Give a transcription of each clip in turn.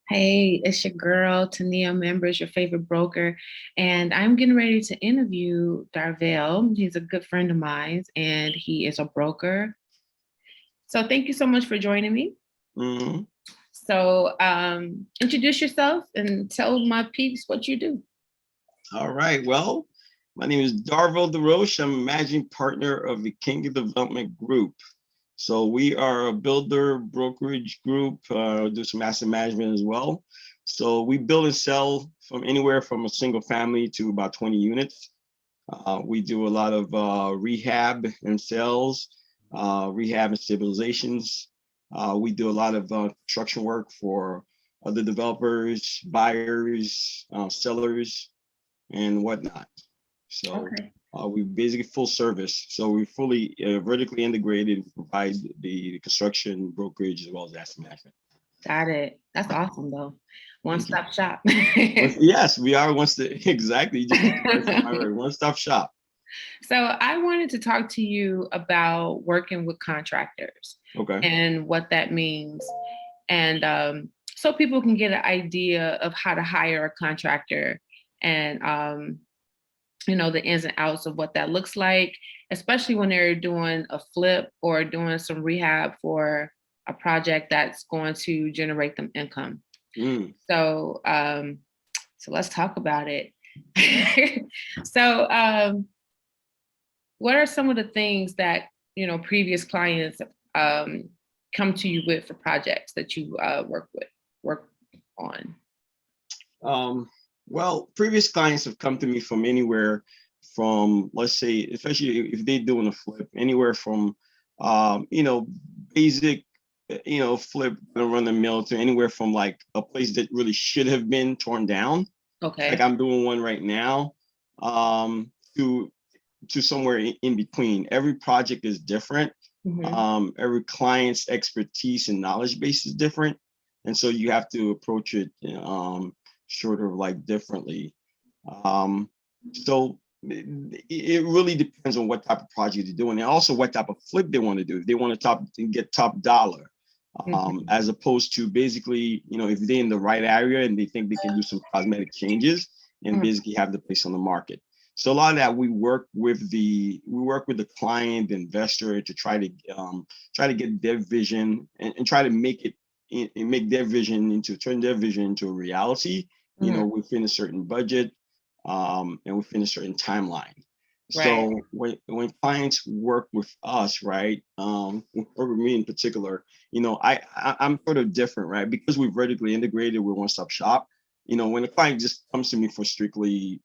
Hey, it's your girl, Tonia Members, your favorite broker. And I'm getting ready to interview Darvel. He's a good friend of mine, and he is a broker. So thank you so much for joining me. Mhm. So introduce yourself and tell my peeps what you do. All right. Well, my name is Darvel Desroches. I'm managing partner of the Ikenga Development Group. So we are a builder brokerage group, do some asset management as well. So we build and sell from anywhere from a single family to about 20 units. We do a lot of rehab and sales, rehab and stabilizations. We do a lot of construction work for other developers, buyers, sellers, and whatnot. So Okay. we basically full service. So we fully vertically integrated and provide the construction brokerage as well as asset management. Got it. That's awesome though. One Thank you. stop shop. Yes, we are exactly. You just put the words in my word. One stop shop. So I wanted to talk to you about working with contractors Okay. and what that means. And so people can get an idea of how to hire a contractor and, the ins and outs of what that looks like, especially when they're doing a flip or doing some rehab for a project that's going to generate them income. Mm. So, so let's talk about it. So, what are some of the things that previous clients um, come to you with for projects that you work on? Um, well, previous clients have come to me from anywhere from, let's say, especially if they're doing a flip, anywhere from, basic, flip and run the mill to anywhere from like a place that really should have been torn down. Like Okay. I'm doing one right now, to somewhere in between. Every project is different. Hmm. Every client's expertise and knowledge base is different, and so you have to approach it sort of like differently. Um, so it really depends on what type of project they're doing, and also what type of flip they want to do. If they want to get top dollar, Hmm. as opposed to basically, if they're in the right area and they think they can do some cosmetic changes and basically have the place on the market. So a lot of that we work with the client, the investor to try to get their vision and try to make their vision into turn their vision into a reality, Hmm. within a certain budget, and within a certain timeline. Right. So when clients work with us, right, or with me in particular, I'm sort of different, right? Because we're vertically integrated, we're one stop shop. When a client just comes to me for strictly,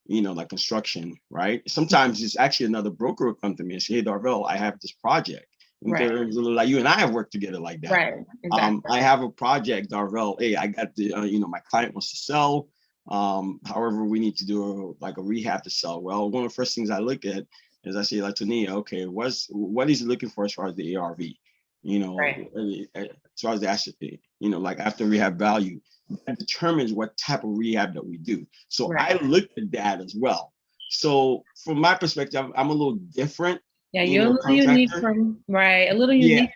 like construction, right? Sometimes it's actually another broker will come to me and say, "Hey, Darvel, I have this project." In Right. terms of like you and I have worked together like that. Right. Exactly. I have a project, Darvel. Hey, I got the, my client wants to sell. However, we need to do like a rehab to sell. Well, one of the first things I look at is I say, like, Tonia, okay, what is he looking for as far as the ARV? Right. As far as the asset, like after rehab value, that determines what type of rehab that we do. So I Right. looked at that as well. So from my perspective, I'm a little different, Yeah, you're a little unique contractor. from right. A little Yeah, unique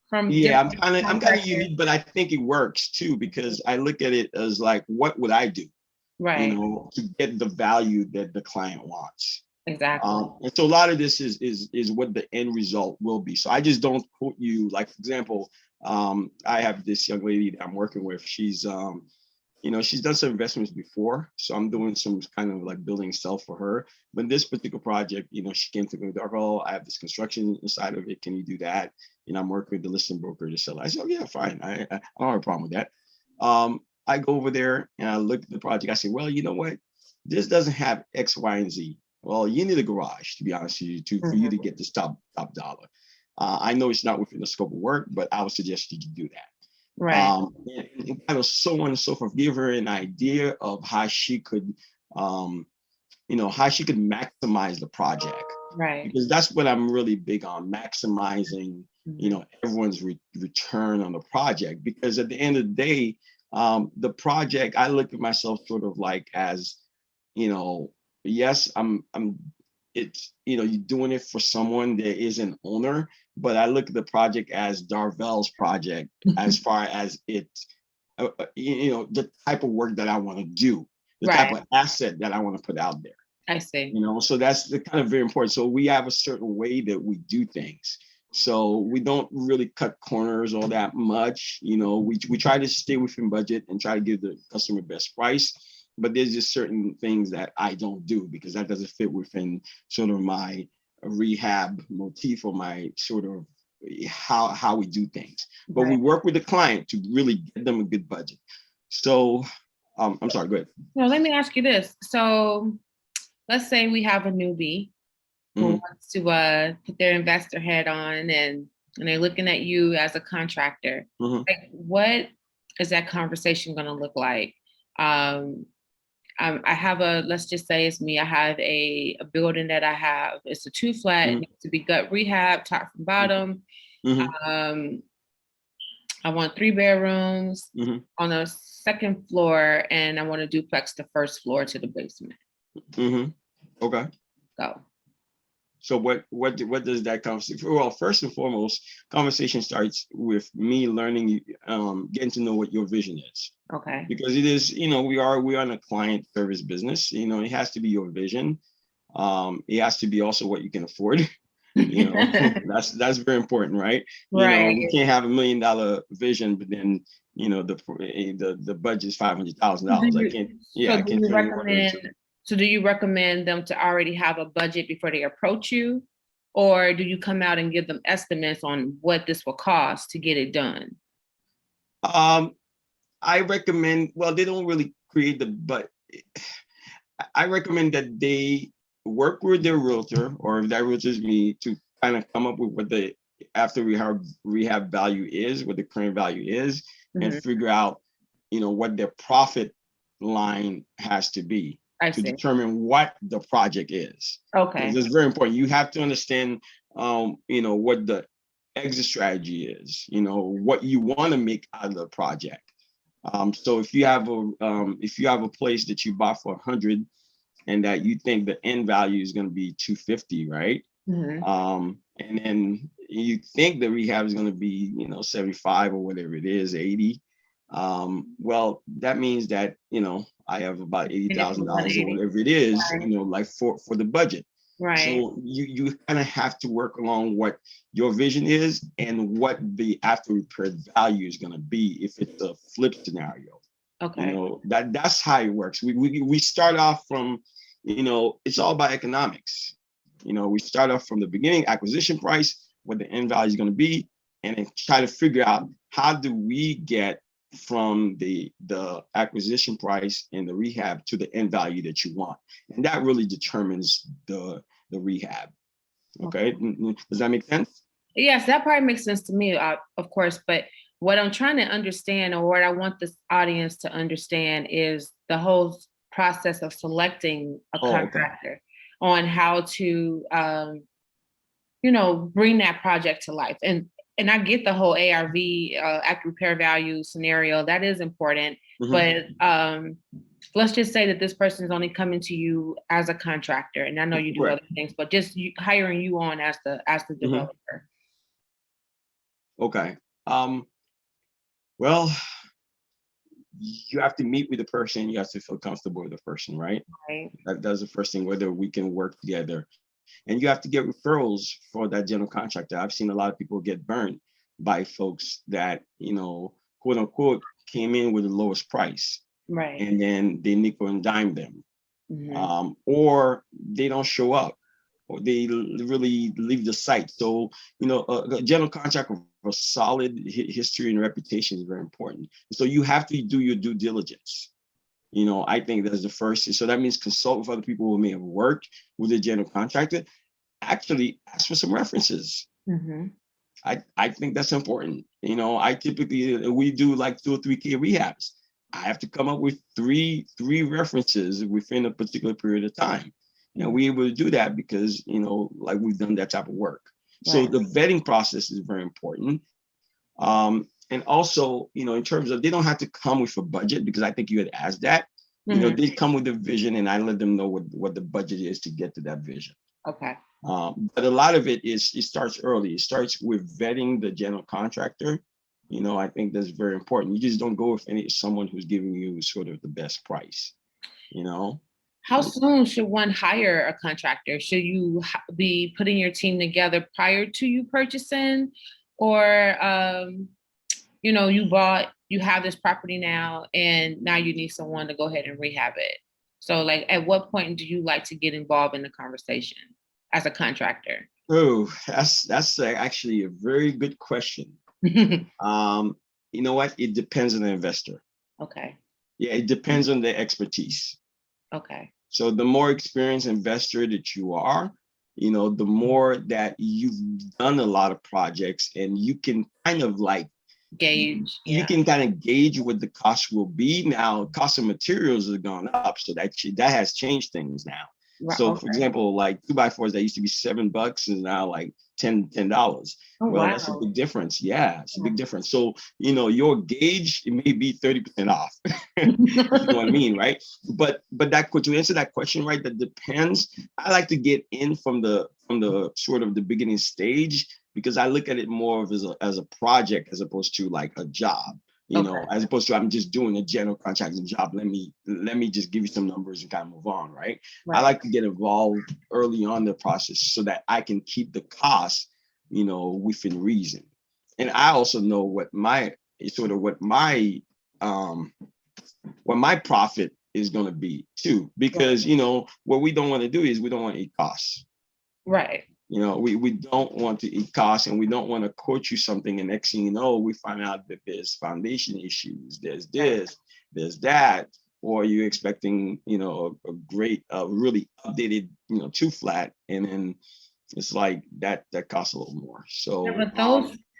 from yeah, different I'm kind of contractors. unique, but I think it works too because I look at it as like, what would I do, Right. to get the value that the client wants. Exactly. And so a lot of this is what the end result will be. So I just don't quote you, like, for example, I have this young lady that I'm working with. She's done some investments before, so I'm doing some kind of like building self for her. But this particular project, she came to me with, "Oh, I have this construction inside of it. Can you do that?" I'm working with the listing broker to sell it. I said, "Oh yeah, fine. I don't have a problem with that." I go over there and I look at the project. I say, "Well, you know what? This doesn't have X, Y, and Z. Well, you need a garage, to be honest with you, for you to Mhm. get this top dollar. I know it's not within the scope of work, but I would suggest you do that." Right. And kind of so on and so forth, give her an idea of um, how she could maximize the project, Right. because that's what I'm really big on, maximizing, Mhm. everyone's return on the project. Because at the end of the day, the project, I look at myself sort of like as, you know, yes, I'm it's, you're doing it for someone that is an owner, but I look at the project as Darvel's project as far as it the type of work that I want to do, the type Right. of asset that I want to put out there. I see. So that's the kind of very important. So we have a certain way that we do things. So we don't really cut corners all that much. We try to stay within budget and try to give the customer best price. But there's just certain things that I don't do because that doesn't fit within sort of my rehab motif or my sort of how we do things. But we Right. work with the client to really get them a good budget. So I'm sorry, go ahead. Well, let me ask you this. So let's say we have a newbie who Mhm. wants to put their investor head on and they're looking at you as a contractor. Mhm. Like, what is that conversation going to look like? Um, I have let's just say it's me. I have a building that I have. It's a 2-flat. It Mhm. needs to be gut rehab, top from bottom. Mhm. Um, I want 3 bedrooms Mhm. on the second floor, and I want to duplex the first floor to the basement. Mhm. Okay. Go. So what does that conversation? Well, first and foremost, conversation starts with me learning, getting to know what your vision is, Okay. because it is, we are in a client service business. It has to be your vision. It has to be also what you can afford. That's very important, right? Right. We can't have $1 million vision, but then the budget is $500,000. I can't. Yeah, So I do can't you turn water recommend into. so do you recommend them to already have a budget before they approach you? Or do you come out and give them estimates on what this will cost to get it done? Um, I recommend. Well, they don't really create but I recommend that they work with their realtor, or if that realtor is me, to kind of come up with what the after rehab value is, what the current value is, and Mhm. figure out, what their profit line has to be I to see. determine what the project is. Because Okay. it's very important. You have to understand, what the exit strategy is. What you want to make out of the project. So if you have a place that you bought for 100 and that you think the end value is going to be 250, right? Mhm. And then you think the rehab is going to be 75 or whatever it is, 80. Well, that means that I have about eighty And it's thousand dollars or 180. whatever it is, Right. like for the budget. Right. So you kind of have to work along what your vision is and what the after repair value is going to be if it's a flip scenario. Okay. That's how it works. We start off from, it's all about economics. We start off from the beginning acquisition price, what the end value is going to be, and then try to figure out how do we get from the acquisition price and the rehab to the end value that you want, and that really determines the rehab. Okay, does that make sense? Yes, that probably makes sense to me, of course. But what I'm trying to understand, or what I want this audience to understand, is the whole process of selecting a Oh, okay. contractor on how to, bring that project to life. And I get the whole ARV, after repair value scenario. That is important. Mhm. But let's just say that this person is only coming to you as a contractor, and I know you do Right. other things, but just hiring you on as the Mhm. developer. Okay. Well, you have to meet with the person. You have to feel comfortable with the person, right? Right. That's the first thing, whether we can work together. And you have to get referrals for that general contractor. I've seen a lot of people get burned by folks that, quote unquote, came in with the lowest price Right. and then they nickel and dime them. Mhm. Or they don't show up or they really leave the site. So, a general contractor with a solid history and reputation is very important. So you have to do your due diligence. I think that's the first. So that means consult with other people who may have worked with a general contractor. Actually, ask for some references. Mhm. I think that's important. I typically we do like 2 or 3K rehabs. I have to come up with three references within a particular period of time. And Mhm. we're able to do that because like we've done that type of work. So Right. the vetting process is very important. And also, in terms of they don't have to come with a budget because I think you had asked that. Mhm. They come with a vision, and I let them know what the budget is to get to that vision. Okay. But a lot of it starts early. It starts with vetting the general contractor, I think that's very important. You just don't go with someone who's giving you sort of the best price, you know. How soon should one hire a contractor? Should you be putting your team together prior to you purchasing, or you have this property now, and now you need someone to go ahead and rehab it? So, like, at what point do you like to get involved in the conversation as a contractor? Oh, that's actually a very good question. You know what? It depends on the investor. Okay. Yeah, it depends on the expertise. Okay. So the more experienced investor that you are, the more that you've done a lot of projects, and you can kind of like Gauge. you can kind of gauge what the cost will be. Now, cost of materials has gone up, so that has changed things now. Right. So, Okay. for example, like 2x4s that used to be $7 is now like $10. Oh, Well, wow. that's a big difference. Yeah, it's a big difference. So, your gauge, it may be 30% off. You know what I mean, right? But to answer that question, right, that depends. I like to get in from the sort of the beginning stage, because I look at it more of as a project as opposed to like a job. Okay. As opposed to I'm just doing a general contracting job. Let me just give you some numbers and kind of move on, right? I like to get involved early on the process so that I can keep the costs, within reason. And I also know what my profit is going to be too, because what we don't want to do is we don't want to eat costs. Right. We don't want to eat costs, and we don't want to quote you something, and next thing you know, we find out that there's foundation issues, there's this, there's that, or you're expecting, a great, really updated, two flat, and then it's like that costs a little more. So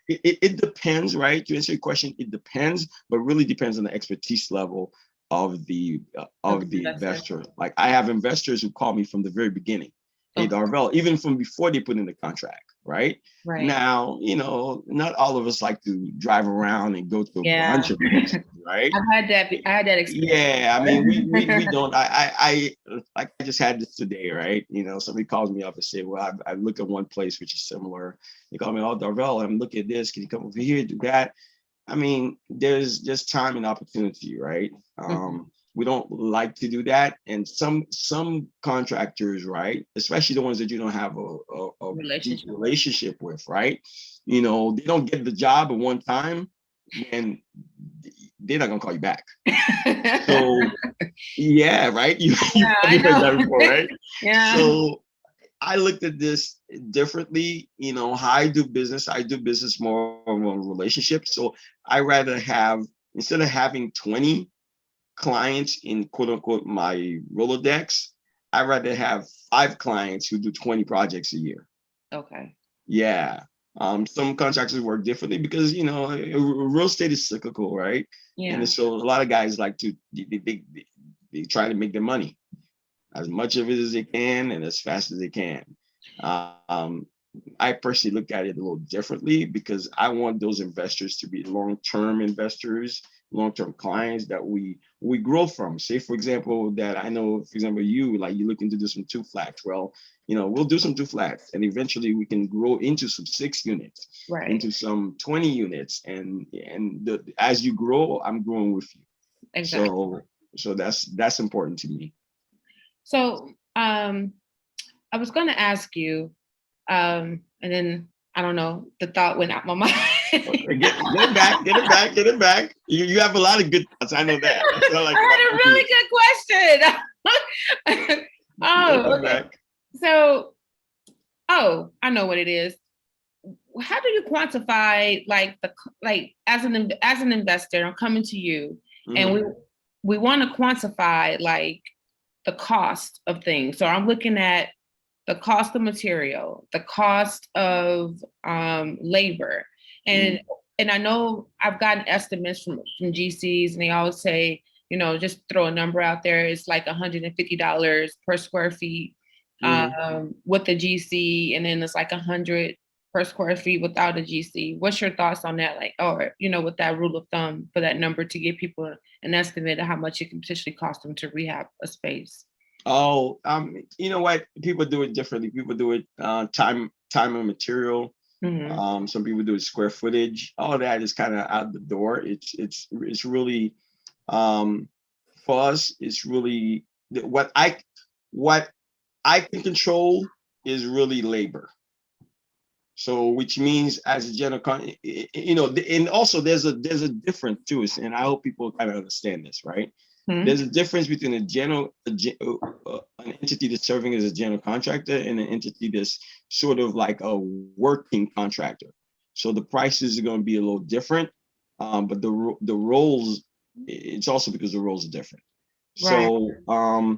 it depends, right? To answer your question, it depends, but really depends on the expertise level of the investor. Like, I have investors who call me from the very beginning. Hey, Darvel, even from before they put in the contract, right? Right. Now, not all of us like to drive around and go to a bunch of places, right? I had that experience. Yeah, I mean, we don't. I like, I just had this today, right? Somebody calls me up and say, well, I look at one place which is similar. They call me, oh, Darvel, I'm looking at this. Can you come over here, do that? I mean, there's just time and opportunity, right? We don't like to do that, and some contractors, right, especially the ones that you don't have a deep relationship with, right? They don't get the job at one time, and they're not gonna call you back. So yeah, right. You've heard that before, right? Yeah. So I looked at this differently. How I do business more of a relationship. So I rather have, instead of having 20 clients in quote unquote my Rolodex, I'd rather have 5 clients who do 20 projects a year. Okay. Yeah. Some contractors work differently because, real estate is cyclical, right? Yeah. And so a lot of guys like to, they try to make their money, as much of it as they can and as fast as they can. I personally look at it a little differently, because I want those investors to be long-term investors, long-term clients that we grow from. Say, for example, that I know, for example, you're looking to do some 2 flats. Well, we'll do some 2 flats, and eventually we can grow into some 6 units, right, into some 20 units. And as you grow, I'm growing with you. Exactly. So that's important to me. So I was going to ask you, and then I don't know, the thought went out my mind. Get it back. You have a lot of good thoughts. I know that. I had a really good question. Okay. So, I know what it is. How do you quantify, as an investor, I'm coming to you, and we want to quantify like the cost of things. So I'm looking at the cost of material, the cost of labor. And I know I've gotten estimates from GCs, and they always say, just throw a number out there. It's like $150 per square feet with the GC, and then it's like $100 per square feet without a GC. What's your thoughts on that? With that rule of thumb for that number, to give people an estimate of how much it can potentially cost them to rehab a space. Oh, you know what? People do it differently. People do it time and material. Some people do it square footage. All of that is kind of out the door. It's really for us. It's really what I can control is really labor. So, which means as a general, and also there's a difference too, and I hope people kind of understand this, right? There's a difference between an entity that's serving as a general contractor and an entity that's sort of like a working contractor. So the prices are going to be a little different, but the roles, it's also because the roles are different. Right. So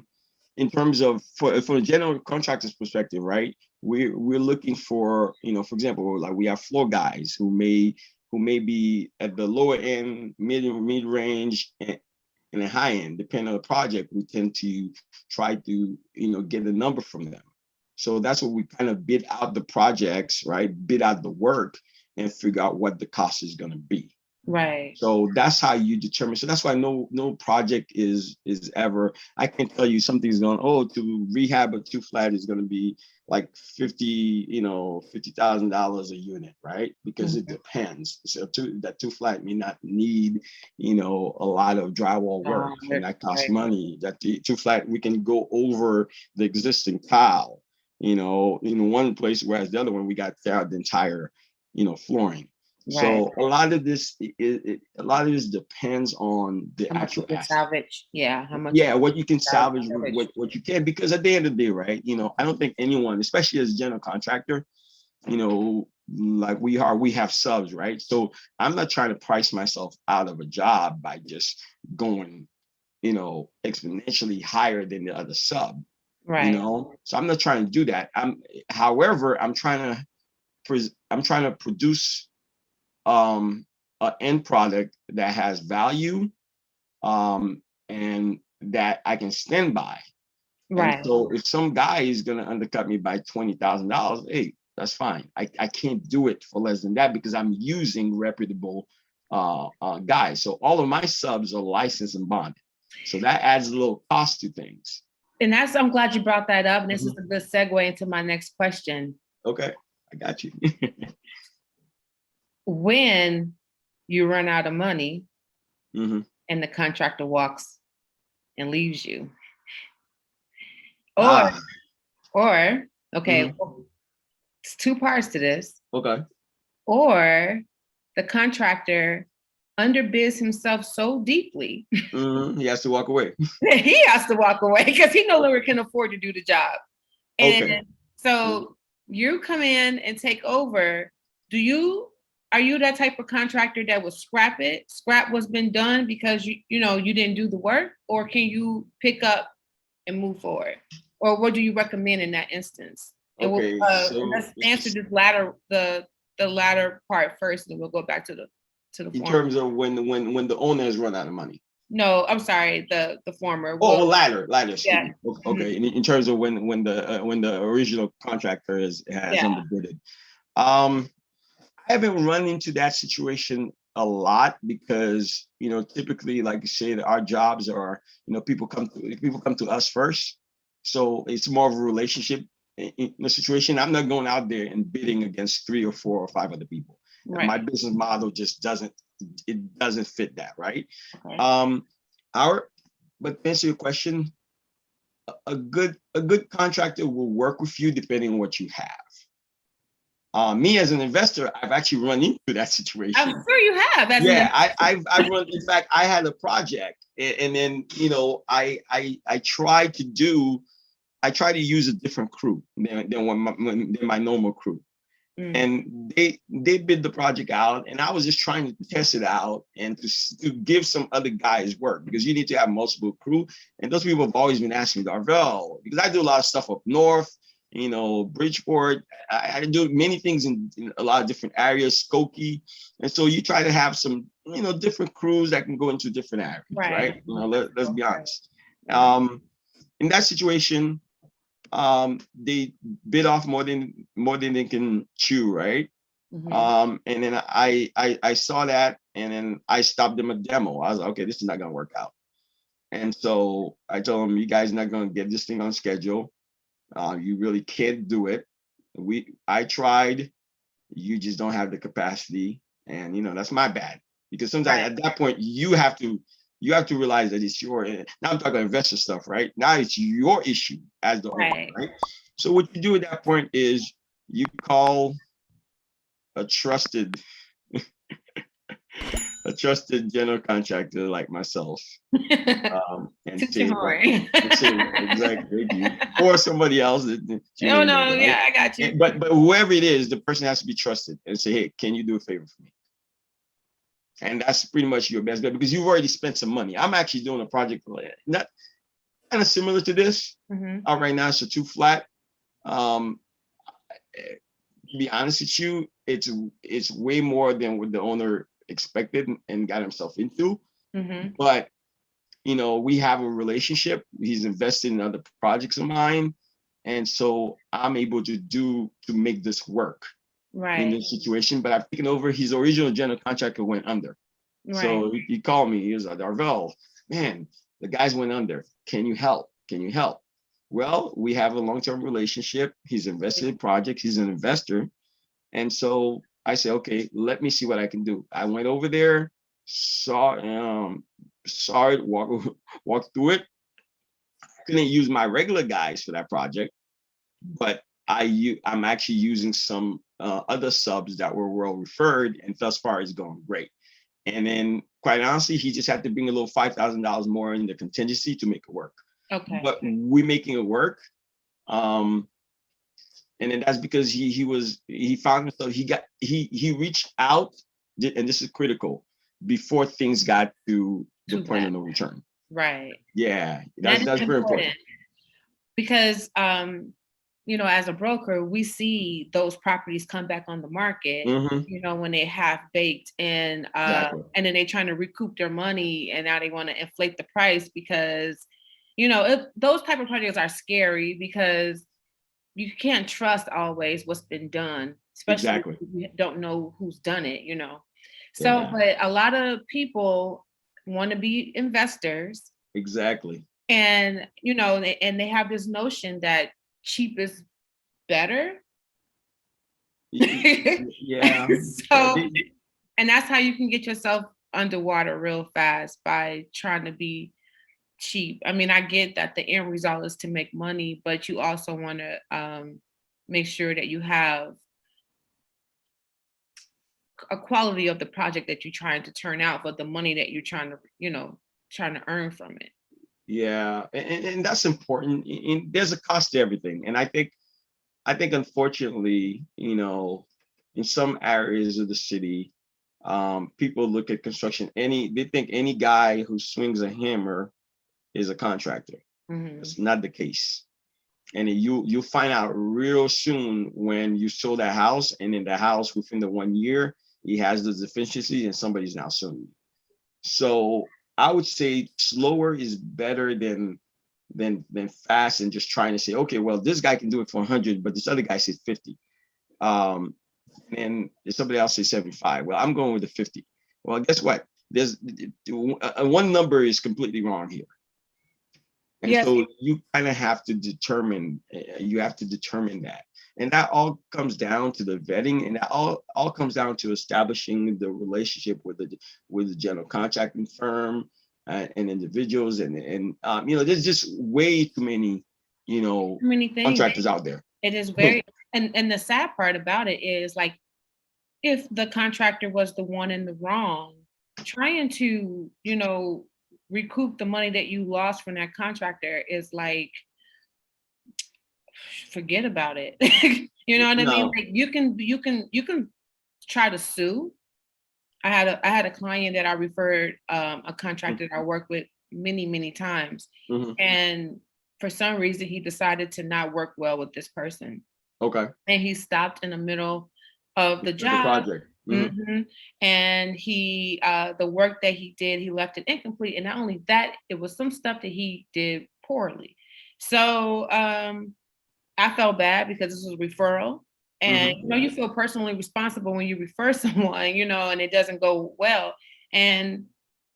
in terms of from a general contractor's perspective, right? We're looking for, for example, like we have floor guys who may be at the lower end, mid range, and the high end, depending on the project. We tend to try to get a number from them. So that's what we kind of bid out the projects, right? Bid out the work and figure out what the cost is going to be. Right. So that's how you determine. So that's why no project is ever. I can tell you something's going. Oh, to rehab a 2-flat is going to be like $50,000 a unit, right? Because it depends. So that 2-flat may not need a lot of drywall work, and that costs money. That the 2-flat, we can go over the existing tile, in one place, whereas the other one we got the entire flooring. So a lot of this depends on the how much actual you can salvage. Yeah, how much? Yeah, what you can salvage, what you can, because at the end of the day, right? I don't think anyone, especially as a general contractor, like we have subs, right? So I'm not trying to price myself out of a job by just going, exponentially higher than the other sub. Right. So I'm not trying to do that. However, I'm trying to produce an end product that has value, and that I can stand by. Right. And so if some guy is going to undercut me by $20,000, hey, that's fine. I can't do it for less than that because I'm using reputable guys. So all of my subs are licensed and bonded. So that adds a little cost to things. And I'm glad you brought that up. And this is a good segue into my next question. Okay, I got you. When you run out of money and the contractor walks and leaves you, or okay, it's two parts to this. Okay. Or the contractor underbids himself so deeply. He has to walk away. He has to walk away because he no longer can afford to do the job. And so you come in and take over. Are you that type of contractor that would scrap what's been done because you didn't do the work, or can you pick up and move forward? Or what do you recommend in that instance? And let's answer this the latter part first, and we'll go back to the former. In terms of when the owner has run out of money. No, I'm sorry, the former. Latter. Yeah. Okay. In terms of when the original contractor has underbidded. I haven't run into that situation a lot because typically, like you said, our jobs are people come to us first, so it's more of a relationship in the situation. I'm not going out there and bidding against 3 or 4 or 5 other people. Right. My business model just doesn't fit that, right? Okay. But to answer your question, a good contractor will work with you depending on what you have. Me as an investor, I've actually run into that situation. I'm sure you have. I've run. In fact, I had a project, and then I tried to use a different crew than my normal crew, and they bid the project out, and I was just trying to test it out and to give some other guys work because you need to have multiple crew, and those people have always been asking me, Darvel, because I do a lot of stuff up north. Bridgeport. I do many things in a lot of different areas, Skokie. And so you try to have some, different crews that can go into different areas, right? Let's be honest. In that situation, they bid off more than they can chew, right? And then I saw that, and then I stopped them a demo. I was like, okay, this is not going to work out. And so I told them, you guys are not going to get this thing on schedule. You really can't do it. I tried. you just don't have the capacity, and that's my bad, because sometimes Right. at that point you have to realize that it's your, now I'm talking investor stuff, right? Now it's your issue as the owner, Right. right? So what you do at that point is you call a trusted general contractor like myself, and Toot your say, well, horn. exactly, thank you, or somebody else that you Oh may know, no, right? yeah, I got you. But whoever it is, the person has to be trusted and say, hey, can you do a favor for me? And that's pretty much your best bet, because you've already spent some money. I'm actually doing a project not kind of similar to this. Right now, it's a 2 flat. To be honest with you, it's way more than what the owner expected and got himself into. But we have a relationship. He's invested in other projects of mine, and so I'm able to make this work in this situation. But I've taken over. His original general contractor went under. So he called me. He was like, Darvel, man, the guys went under. Can you help? Can you help? Well, we have a long-term relationship. He's invested in projects. He's an investor. And so I said, okay, let me see what I can do. I went over there, saw it, walked through it. I couldn't use my regular guys for that project, but I'm actually using some other subs that were well referred, and thus far it's going great. And then, quite honestly, he just had to bring a little $5,000 more in the contingency to make it work. Okay. But we're making it work. And then that's because he found himself, he reached out, and this is critical, before things got to the point of no return. Right. Yeah, that's very important. Because as a broker, we see those properties come back on the market, when they half baked, and Exactly. and then they're trying to recoup their money, and now they want to inflate the price because, if those type of projects are scary, because you can't trust always what's been done, especially if you don't know who's done it, So, Yeah. but a lot of people want to be investors. Exactly. And, and they have this notion that cheap is better. Yeah. So, and that's how you can get yourself underwater real fast, by trying to be cheap. I mean, I get that the end result is to make money, but you also want to make sure that you have a quality of the project that you're trying to turn out, but the money that you're trying to earn from it. Yeah, and that's important. And there's a cost to everything, and I think unfortunately, in some areas of the city, people look at construction. They think any guy who swings a hammer is a contractor. It's not the case, and you'll find out real soon when you sold that house, and in the house within the 1 year, he has those deficiencies, and somebody's now suing you. So I would say slower is better than fast, and just trying to say, okay, well, this guy can do it for 100, but this other guy says 50. And somebody else says 75. Well, I'm going with the 50. Well, guess what? There's one number is completely wrong here. And so you kind of have to determine that. And that all comes down to the vetting, and that all comes down to establishing the relationship with the general contracting firm and individuals, and there's just way too many contractors out there. It is very and the sad part about it is, like, if the contractor was the one in the wrong, trying to recoup the money that you lost from that contractor is like, forget about it. You know what I mean? Like, you can try to sue. I had a client that I referred, a contractor that I worked with many times, and for some reason he decided to not work well with this person. Okay. And he stopped in the middle of the job. And he the work that he did, he left it incomplete. And not only that, it was some stuff that he did poorly. So I felt bad, because this was a referral. And you feel personally responsible when you refer someone, and it doesn't go well. And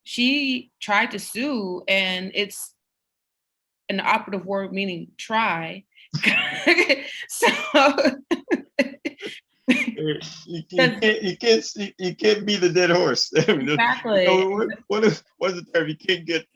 she tried to sue, and it's an operative word, meaning try. So You can't be the dead horse. I mean, Exactly. what is the term? You can't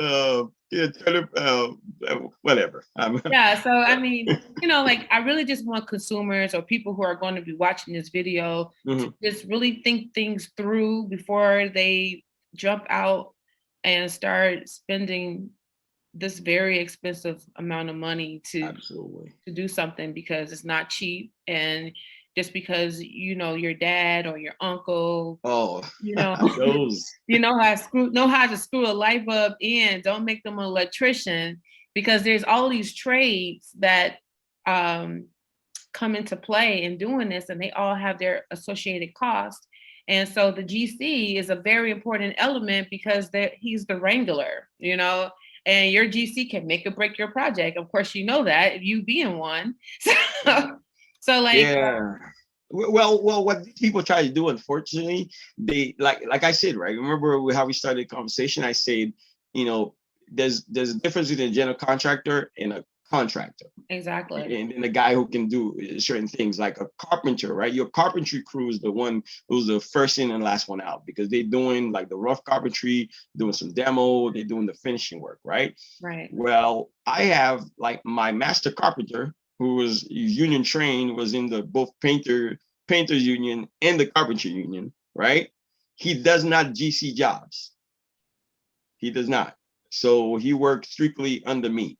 whatever. Yeah. So, I mean, like I really just want consumers or people who are going to be watching this video to Mhm. just really think things through before they jump out and start spending this very expensive amount of money Absolutely. to do something, because it's not cheap. And just because your dad or your uncle, Oh, you know those. know how to screw a light bulb in, don't make them an electrician, because there's all these trades that um, come into play in doing this, and they all have their associated costs. And so the GC is a very important element, because he's the wrangler, and your GC can make or break your project. Of course, you know that, you being one. So like, Yeah. Well, what people try to do, unfortunately, they like I said, right? Remember how we started the conversation? I said, you know, there's a difference between a general contractor and a contractor, exactly. and the guy who can do certain things, like a carpenter, right? Your carpentry crew is the one who's the first in and last one out, because they're doing like the rough carpentry, doing some demo, they're doing the finishing work, right? Right. Well, I have like my master carpenter, who was union trained, was in the both painters union and the carpentry union, right? He does not GC jobs. He does not. So he works strictly under me.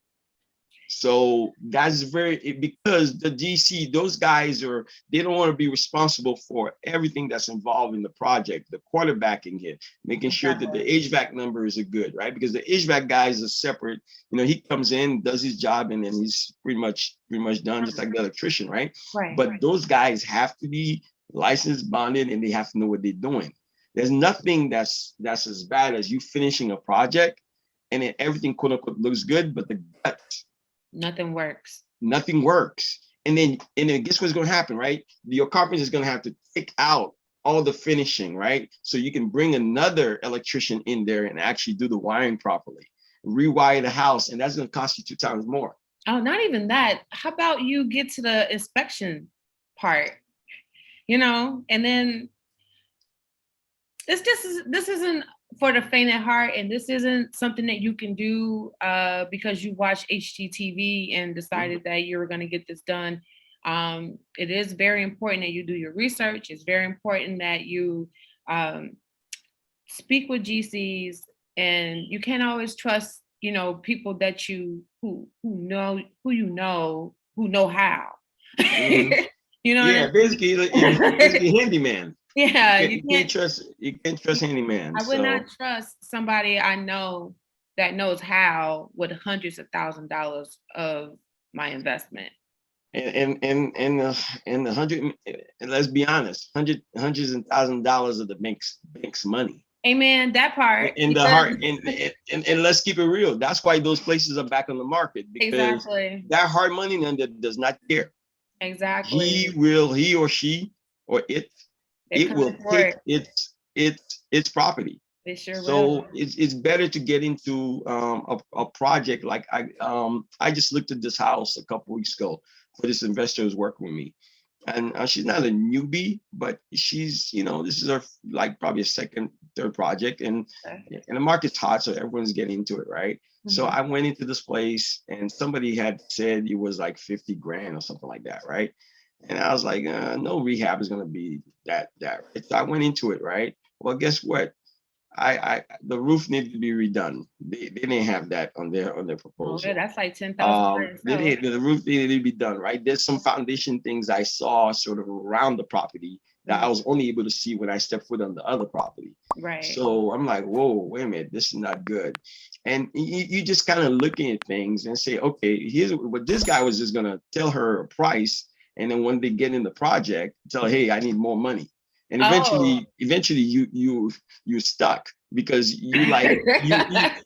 So that's because the GC, those guys they don't want to be responsible for everything that's involved in the project, the quarterbacking it, making sure that the Exactly. HVAC numbers are good, right? Because the HVAC guys are separate. He comes in, does his job, and then he's pretty much done, just like the electrician, right? Right. But those guys have to be licensed, bonded, and they have to know what they're doing. There's nothing that's as bad as you finishing a project and then everything quote unquote looks good, but the guts, Nothing works. nothing works. And then guess what's going to happen, right? Your carpenter is going to have to take out all the finishing, right? So you can bring another electrician in there and actually do the wiring properly, rewire the house, and that's going to cost you 2 times more. Oh, not even that. How about you get to the inspection part, and then this isn't for the faint at heart, and this isn't something that you can do because you watched HGTV and decided that you were going to get this done. It is very important that you do your research. It's very important that you speak with GCs, and you can't always trust, people that who know how. Mm-hmm. You know what I Yeah, mean? basically handyman. Yeah, You can't trust handyman. I would not So trust somebody I know that knows how with hundreds of $1,000s of my investment. and the hundred, and let's be honest, hundreds and $1,000s of the bank's money. Amen. That part. In the Because heart, and let's keep it real. That's why those places are back on the market, because exactly. that hard money lender does not care. Exactly. He or she or They're it coming will for take it. its property. They sure will. So it's better to get into a project like I just looked at this house a couple weeks ago for this investor who's working with me, and she's not a newbie, but she's this is her like probably a second, third project, and the market's hot, so everyone's getting into it, right? Mm-hmm. So I went into this place, and somebody had said it was like 50 grand or something like that, right? And I was like, no rehab is going to be that. Right? So I went into it, right? Well, guess what? The roof needed to be redone. They didn't have that on their proposal. Oh, yeah, that's like 10,000. The roof needed to be done, right? There's some foundation things I saw sort of around the property that I was only able to see when I stepped foot on the other property. Right. So I'm like, whoa, wait a minute, this is not good. And you just kind of looking at things and say, okay, here's what this guy was just gonna tell her a price, and then when they get in the project, tell her, hey, I need more money. And eventually you're stuck because you like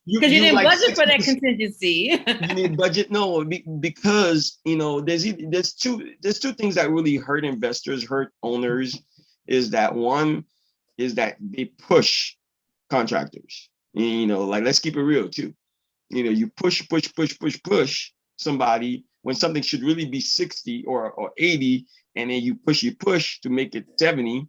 you didn't like budget for that contingency. You need budget, no, because there's two things that really hurt investors, hurt owners. Is that one is that they push contractors. Like let's keep it real too. You push somebody when something should really be 60 or 80, and then you push to make it 70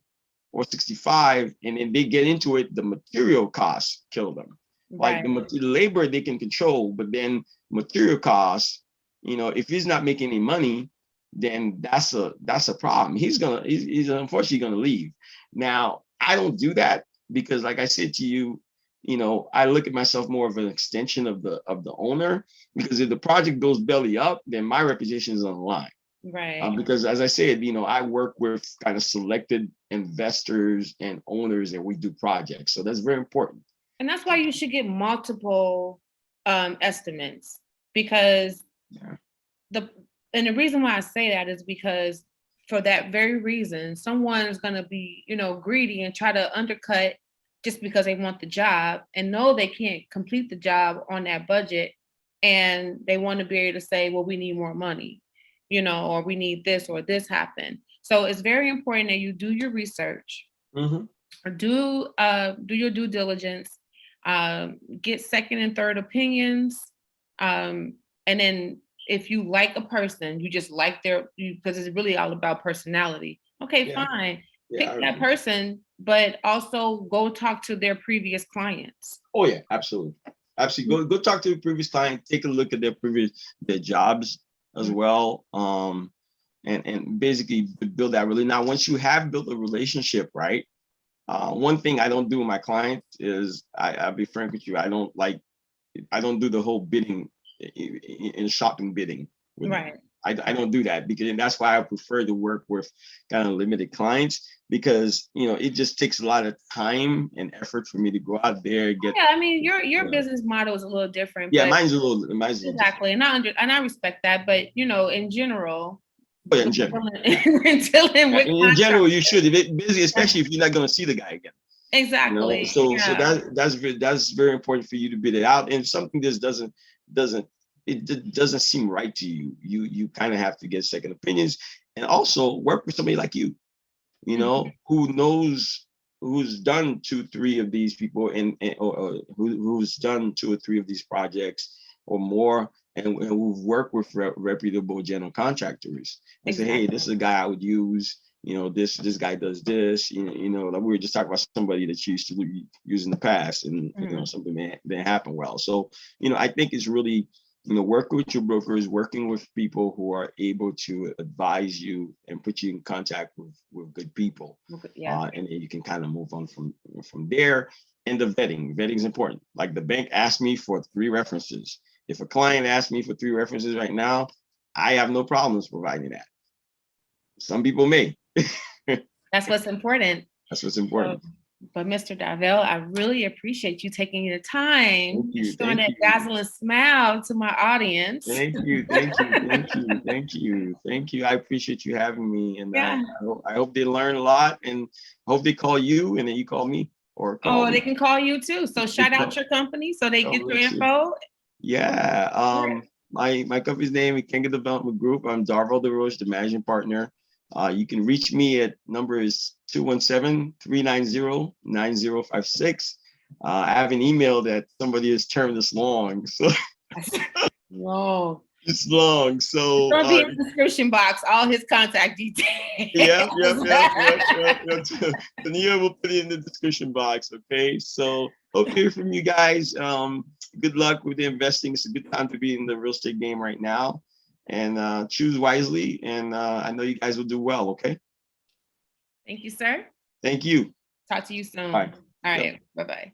or 65, and then they get into it, the material costs kill them. Like the labor they can control, but then material costs, you know, if he's not making any money, then that's a problem. He's unfortunately gonna leave. Now, I don't do that because, like I said to you, you know, I look at myself more of an extension of the owner, because if the project goes belly up, then my reputation is on the line. Right. Because as I said, you know, I work with kind of selected investors and owners, and we do projects. So that's very important. And that's why you should get multiple estimates, because and the reason why I say that is because for that very reason, someone's going to be, you know, greedy and try to undercut just because they want the job and know they can't complete the job on that budget. And they want to be able to say, well, we need more money, you know, or we need this or this happen. So it's very important that you do your research, or do your due diligence, get second and third opinions. And then if you like a person, you just like because it's really all about personality. Okay, fine. Pick that person, but also go talk to their previous clients. Oh yeah, absolutely. Absolutely. Go talk to the previous client, take a look at their jobs as well. And basically build that really. Now, once you have built a relationship, right? One thing I don't do with my clients is, I'll be frank with you, I don't do the whole bidding in shopping bidding. Right. I don't do that, because that's why I prefer to work with kind of limited clients, because, you know, it just takes a lot of time and effort for me to go out there and get. Yeah, I mean, your business model is a little different. Yeah, mine's a little exactly, different. And I respect that, but you know, in general. But in general, in general, you should, busy, especially if you're not going to see the guy again. Exactly. You know? So that's very important for you to bid it out. And if something just doesn't seem right to you, you kind of have to get second opinions, and also work with somebody like you, you know, who knows, who's done 2-3 of these people, or who's done 2 or 3 of these projects or more, and who've worked with reputable general contractors, and say, hey, this is a guy I would use. You know, this guy does this. You know, like we were just talking about somebody that you used to use in the past, and you know, something didn't happen well. So, you know, I think it's really, you know, working with your brokers, working with people who are able to advise you and put you in contact with good people. And then you can kind of move on from there. And the vetting is important. Like the bank asked me for 3 references. If a client asks me for 3 references right now, I have no problems providing that. Some people may. That's what's important. That's what's important. But Mr. Darvel, I really appreciate you taking your time, showing that dazzling smile to my audience. Thank you. I appreciate you having me, and I hope they learn a lot, and hope they call you, and then you call me, or call me. They can call you too. So shout out your company so they get your info. Yeah. My company's name is Ikenga Development Group. I'm Darvel Desroches, the managing partner. You can reach me at number is 217-390-9056. I have an email that somebody has termed this long. So whoa. It's long. So it'll be in the description box, all his contact details. Yep. Tonia will put it in the description box. Okay. So hope to hear from you guys. Good luck with the investing. It's a good time to be in the real estate game right now. And choose wisely. And I know you guys will do well. Okay. Thank you, sir. Thank you. Talk to you soon. Bye. All right. Bye-bye.